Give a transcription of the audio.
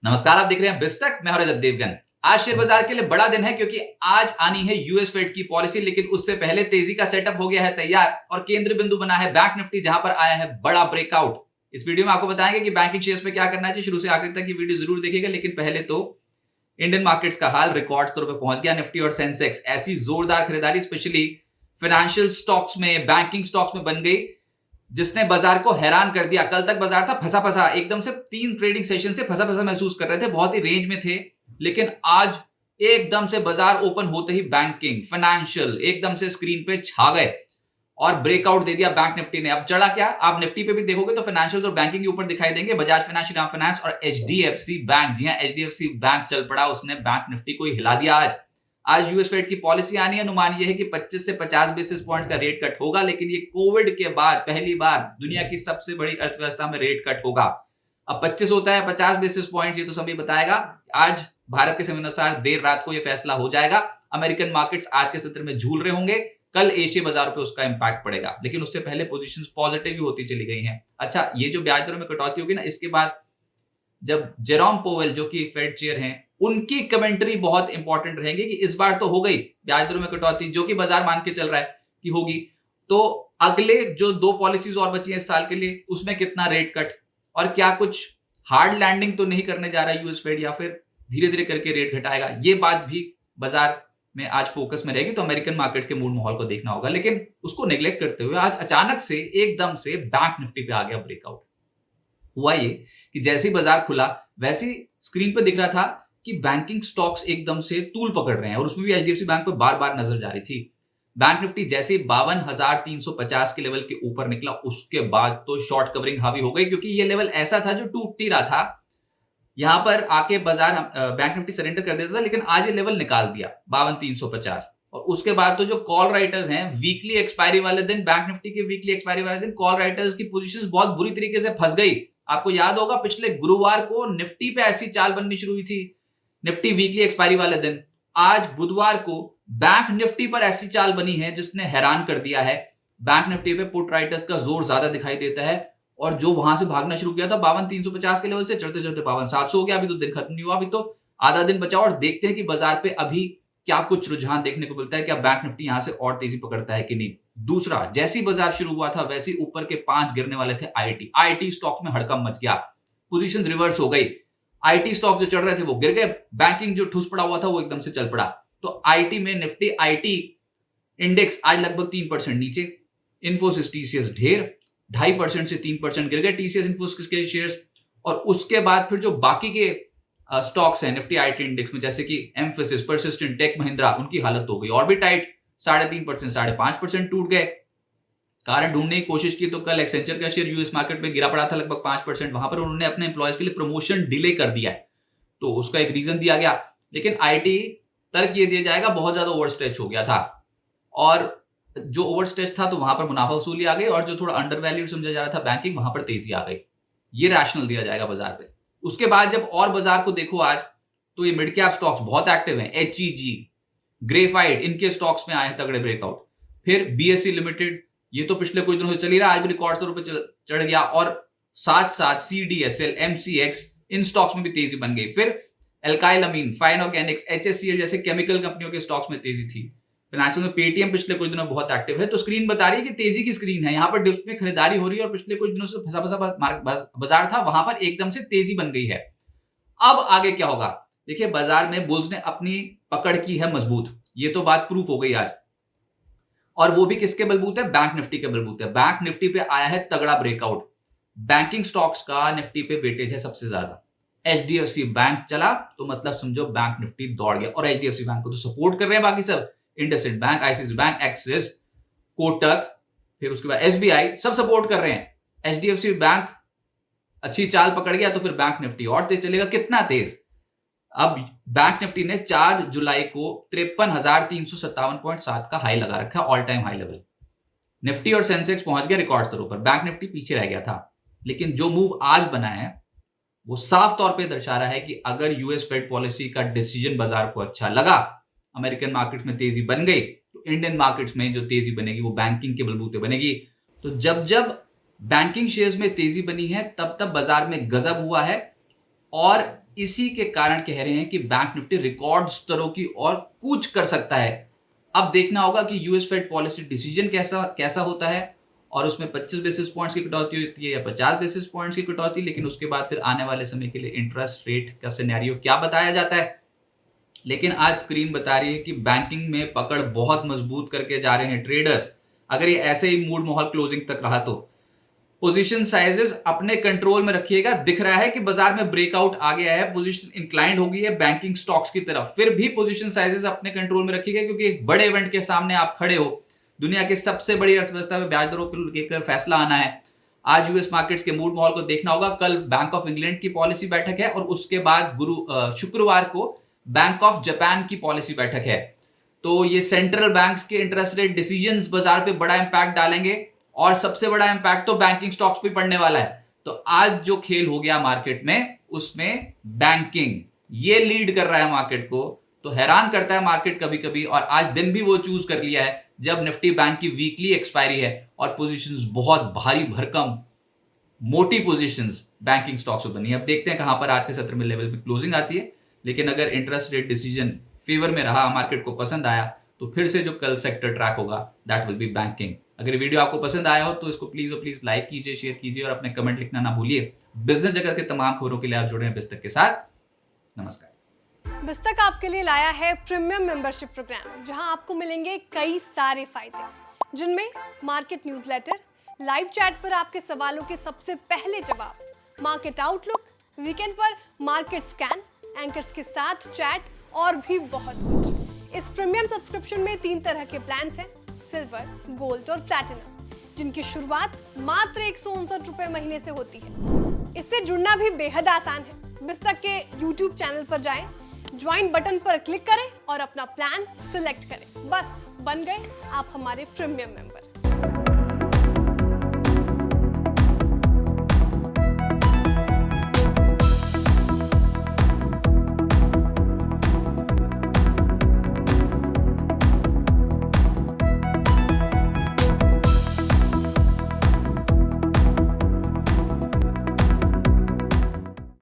नमस्कार, आप देख रहे हैं बिस्टक। मैं हूं रजत देवगन। आज शेयर बाजार के लिए बड़ा दिन है क्योंकि आज आनी है यूएस फेड की पॉलिसी, लेकिन उससे पहले तेजी का सेटअप हो गया है तैयार और केंद्र बिंदु बना है बैंक निफ्टी, जहां पर आया है बड़ा ब्रेकआउट। इस वीडियो में आपको बताएंगे कि बैंकिंग शेयर्स में क्या करना चाहिए। शुरू से आखिर तक की वीडियो जरूर देखिएगा, लेकिन पहले तो इंडियन मार्केट्स का हाल रिकॉर्ड स्तर पर पहुंच गया। निफ्टी और सेंसेक्स ऐसी जोरदार खरीदारी स्पेशली फाइनेंशियल स्टॉक्स में, बैंकिंग स्टॉक्स में बन गई, जिसने बाजार को हैरान कर दिया। कल तक बाजार था फंसा फंसा, एकदम से 3 ट्रेडिंग सेशन से फंसा फंसा महसूस कर रहे थे, बहुत ही रेंज में थे। लेकिन आज एकदम से बाजार ओपन होते ही बैंकिंग, फाइनेंशियल एकदम से स्क्रीन पे छा गए और ब्रेकआउट दे दिया बैंक निफ्टी ने। अब चढ़ा क्या, आप निफ्टी पे भी देखोगे तो फाइनेंशियल और बैंकिंग के ऊपर दिखाई देंगे। बजाज फाइनेंस, श्रीराम फाइनेंस और एचडीएफसी बैंक। जी हां, एचडीएफसी बैंक चल पड़ा, उसने बैंक निफ्टी को हिला दिया। आज यूएस फेड की पॉलिसी आनी है। अनुमान यह है कि 25 से 50 बेसिस पॉइंट्स का रेट कट होगा, लेकिन ये कोविड के बाद पहली बार दुनिया की सबसे बड़ी अर्थव्यवस्था में रेट कट होगा। अब 25 होता है 50 बेसिस पॉइंट्स, ये तो समय बताएगा। आज भारत के समय अनुसार देर रात को यह फैसला हो जाएगा। अमेरिकन मार्केट्स आज के सत्र में झूल रहे होंगे, कल एशिया बाजार पे उसका इंपैक्ट पड़ेगा, लेकिन उससे पहले पोजीशंस पॉजिटिव भी होती चली गई हैं। अच्छा, ये जो ब्याज दरों में कटौती होगी ना, इसके बाद जब जेरोम पोवेल जो कि फेड चेयर हैं, उनकी कमेंट्री बहुत इंपॉर्टेंट रहेगी कि इस बार तो हो गई ब्याज दरों में कटौती, जो कि बाजार मान के चल रहा है कि होगी, तो अगले जो 2 पॉलिसीज और बची हैं इस साल के लिए, उसमें कितना रेट कट और क्या कुछ हार्ड लैंडिंग तो नहीं करने जा रहा है यूएस फेड, या फिर धीरे धीरे करके रेट घटाएगा। ये बात भी बाजार में आज फोकस में रहेगी। तो अमेरिकन मार्केट्स के मूड माहौल को देखना होगा, लेकिन उसको नेग्लेक्ट करते हुए आज अचानक से एकदम से बैंक निफ्टी पे आ गया ब्रेकआउट। हुआ ये कि जैसे ही बाजार खुला, वैसे ही स्क्रीन पर दिख रहा था कि बैंकिंग स्टॉक्स एकदम से तूल पकड़ रहे हैं, और उसमें भी एचडीएफसी बैंक पर बार बार नजर जा रही थी। बैंक निफ्टी जैसे ही 52,350 के लेवल के ऊपर निकला, उसके बाद तो शॉर्ट कवरिंग हावी हो गई, क्योंकि ये लेवल ऐसा था जो टूट ही रहा था। यहां पर आके बाजार बैंक निफ्टी सरेंडर कर देता था, लेकिन आज ये लेवल निकाल दिया 52,350। और उसके बाद तो जो कॉल राइटर्स हैं, वीकली एक्सपायरी वाले दिन, बैंक निफ्टी के वीकली एक्सपायरी वाले दिन कॉल राइटर्स की पोजीशंस बहुत बुरी तरीके से फंस गई। आपको याद होगा पिछले गुरुवार को निफ्टी पे ऐसी चाल बननी शुरू हुई थी, निफ्टी वीकली एक्सपायरी वाले दिन। आज बुधवार को बैंक निफ्टी पर ऐसी चाल बनी है जिसने हैरान कर दिया है। बैंक निफ्टी पे पुट राइटर्स का जोर ज्यादा दिखाई देता है, और जो वहां से भागना शुरू किया था 52,350 के लेवल से, चढ़ते चढ़ते 52,700 हो गया। अभी तो दिन खत्म नहीं हुआ, अभी तो आधा दिन बचा, और देखते हैं कि बाजार पे अभी क्या कुछ रुझान देखने को मिलता है। क्या बैंक निफ्टी यहां से और तेजी पकड़ता है कि नहीं। दूसरा, जैसी बाजार शुरू हुआ था वैसे ऊपर के 5 गिरने वाले थे आईटी स्टॉक में हड़कंप मच गया, पोजीशन रिवर्स हो गई। आईटी स्टॉक जो चढ़ रहे थे वो गिर गए, बैंकिंग जो ठुस पड़ा हुआ था वो एकदम से चल पड़ा। तो आईटी में निफ्टी आईटी इंडेक्स आज लगभग 3% नीचे। इन्फोसिस टीसीएस ढेर 2.5% से 3% गिर गए टीसीएस इन्फोसिस के शेयर्स। और उसके बाद फिर जो बाकी के स्टॉक्स हैं निफ्टी आईटी इंडेक्स में, जैसे कि एम्फेसिस, परसिस्टेंट, टेक महिंद्रा, उनकी हालत हो गई और भी टाइट। 3.5% 5.5% टूट गए। कारण ढूंढने की कोशिश की तो कल एक्सेंचर का शेयर यूएस मार्केट में गिरा पड़ा था लगभग 5%। वहां पर उन्होंने अपने एम्प्लॉयज के लिए प्रमोशन डिले कर दिया है, तो उसका एक रीजन दिया गया। लेकिन आईटी तर्क ये दिया जाएगा बहुत ज्यादा ओवर स्ट्रेच हो गया था, और जो ओवर स्ट्रेच था तो वहां पर मुनाफा वसूली आ गई, और जो थोड़ा अंडर वैल्यूड समझा जा रहा था बैंकिंग, वहां पर तेजी आ गई। ये रैशनल दिया जाएगा बाजार पे। उसके बाद जब और बाजार को देखो आज, तो ये मिड कैप स्टॉक्स बहुत एक्टिव हैं। एचईजी, ग्रेफाइट, इनके स्टॉक्स में आए हैं तगड़े ब्रेकआउट। फिर बीएससी लिमिटेड, ये तो पिछले कुछ दिनों से चल ही रहा है, आज भी रिकॉर्ड स्तर पे चढ़ गया। और साथ साथ सीडीएसएल, एमसीएक्स, इन स्टॉक्स में भी तेजी बन गई। फिर एल्काइल अमीन, फाइन ऑर्गेनिक्स, एचएससीएल जैसे केमिकल कंपनियों के स्टॉक्स में तेजी थी। फाइनेंशियल में पेटीएम पिछले कुछ दिनों बहुत एक्टिव है। तो स्क्रीन बता रही है कि तेजी की स्क्रीन है। यहाँ पर डिप्स में खरीदारी हो रही है, और पिछले कुछ दिनों से फंसा फंसा बाजार था, वहां पर एकदम से तेजी बन गई है। अब आगे क्या होगा, देखिए बाजार में बुल्स ने अपनी पकड़ की है मजबूत, ये तो बात प्रूफ हो गई आज। और वो भी किसके बलबूते, बैंक निफ्टी के बलबूते। बैंक निफ्टी पे आया है तगड़ा ब्रेकआउट। बैंकिंग स्टॉक्स का निफ्टी पे वेटेज है सबसे ज्यादा। एचडीएफसी बैंक चला तो मतलब समझो बैंक निफ्टी दौड़ गया, और एचडीएफसी बैंक को तो सपोर्ट कर रहे हैं बाकी सब, IndusInd bank, ICICI bank, axis, Kotak, फिर उसके बाद एसबीआई, सब सपोर्ट कर रहे हैं। एचडीएफसी बैंक अच्छी चाल पकड़ गया तो फिर बैंक निफ्टी और तेज चलेगा। कितना तेज, अब बैंक निफ्टी ने 4 जुलाई को 53,357.7 का हाई लगा रखा, all time high level. Nifty और सेंसेक्स पहुंच गया रिकॉर्ड स्तरों पर, बैंक निफ्टी पीछे रह गया था। लेकिन जो मूव आज बना है वो साफ तौर पे दर्शा रहा है कि अगर यूएस फेड पॉलिसी का डिसीजन बाजार को अच्छा लगा, अमेरिकन मार्केट्स में तेजी बन गई, तो इंडियन मार्केट्स में जो तेजी बनेगी वो बैंकिंग के बलबूते बनेगी। तो जब जब बैंकिंग शेयर्स में तेजी बनी है, तब तब बाजार में गजब हुआ है, और इसी के कारण कह रहे हैं कि बैंक निफ्टी रिकॉर्ड स्तरों की ओर कूच कर सकता है। अब देखना होगा कि यूएस फेड पॉलिसी डिसीजन कैसा होता है और उसमें 25 बेसिस पॉइंट्स की कटौती होती है या 50 बेसिस पॉइंट्स की कटौती, लेकिन उसके बाद फिर आने वाले समय के लिए इंटरेस्ट रेट का सिनेरियो क्या बताया जाता है। लेकिन आज स्क्रीन बता रही है कि बैंकिंग में पकड़ बहुत मजबूत करके जा रहे हैं ट्रेडर्स। अगर ये ऐसे ही मूड माहौल क्लोजिंग तक रहा तो पोजीशन साइजेस अपने कंट्रोल में रखिएगा। दिख रहा है कि बाजार में ब्रेकआउट आ गया है, पोजीशन इंक्लाइंड हो गई है बैंकिंग स्टॉक्स की तरफ, फिर भी पोजीशन साइजेस अपने कंट्रोल में रखिएगा क्योंकि एक बड़े इवेंट के सामने आप खड़े हो। दुनिया के सबसे बड़ी अर्थव्यवस्था में ब्याज दरों को लेकर फैसला आना है। आज यूएस मार्केट्स के मूड माहौल को देखना होगा। कल बैंक ऑफ इंग्लैंड की पॉलिसी बैठक है और उसके बाद शुक्रवार को बैंक ऑफ जापान की पॉलिसी बैठक है। तो ये सेंट्रल बैंक्स के इंटरेस्ट रेट डिसीजंस बाजार पे बड़ा इंपैक्ट डालेंगे और सबसे बड़ा इंपैक्ट तो बैंकिंग स्टॉक्स पे पड़ने वाला है। तो आज जो खेल हो गया मार्केट में उसमें बैंकिंग ये लीड कर रहा है मार्केट को, तो हैरान करता है मार्केट कभी कभी। और आज दिन भी वो चूज कर लिया है जब निफ्टी बैंक की वीकली एक्सपायरी है और पोजीशंस बहुत भारी भरकम मोटी पोजीशंस बैंकिंग स्टॉक्स में बनी है। अब देखते हैं कहां पर आज के सत्र में लेवल पे क्लोजिंग आती है। लेकिन अगर इंटरेस्ट रेट डिसीजन फेवर में रहा, मार्केट को पसंद आया, तो फिर से जो कल सेक्टर ट्रैक होगा दैट विल बी बैंकिंग। अगर ये वीडियो आपको पसंद आया हो तो इसको प्लीज लाइक कीजिए, शेयर कीजिए और अपने कमेंट लिखना ना भूलिए। बिजनेस जगत के तमाम खबरों के लिए आप जुड़े हैं बिस्तक के साथ। नमस्कार। बिस्तक आपके लिए लाया है प्रीमियम मेंबरशिप प्रोग्राम, जहां आपको मिलेंगे कई सारे फायदे, जिनमें मार्केट न्यूज़लेटर, लाइव चैट पर आपके सवालों के सबसे पहले जवाब, मार्केट आउटलुक, वीकेंड पर मार्केट स्कैन, एंकर्स के साथ चैट और भी बहुत कुछ। इस प्रीमियम सब्सक्रिप्शन में 3 तरह के प्लान्स हैं, सिल्वर, गोल्ड और प्लैटिनम, जिनकी शुरुआत मात्र 159 रुपए महीने से होती है। इससे जुड़ना भी बेहद आसान है। बिस्तक के YouTube चैनल पर जाएं, ज्वाइन बटन पर क्लिक करें और अपना प्लान सिलेक्ट करें। बस बन गए आप हमारे प्रीमियम मेंबर।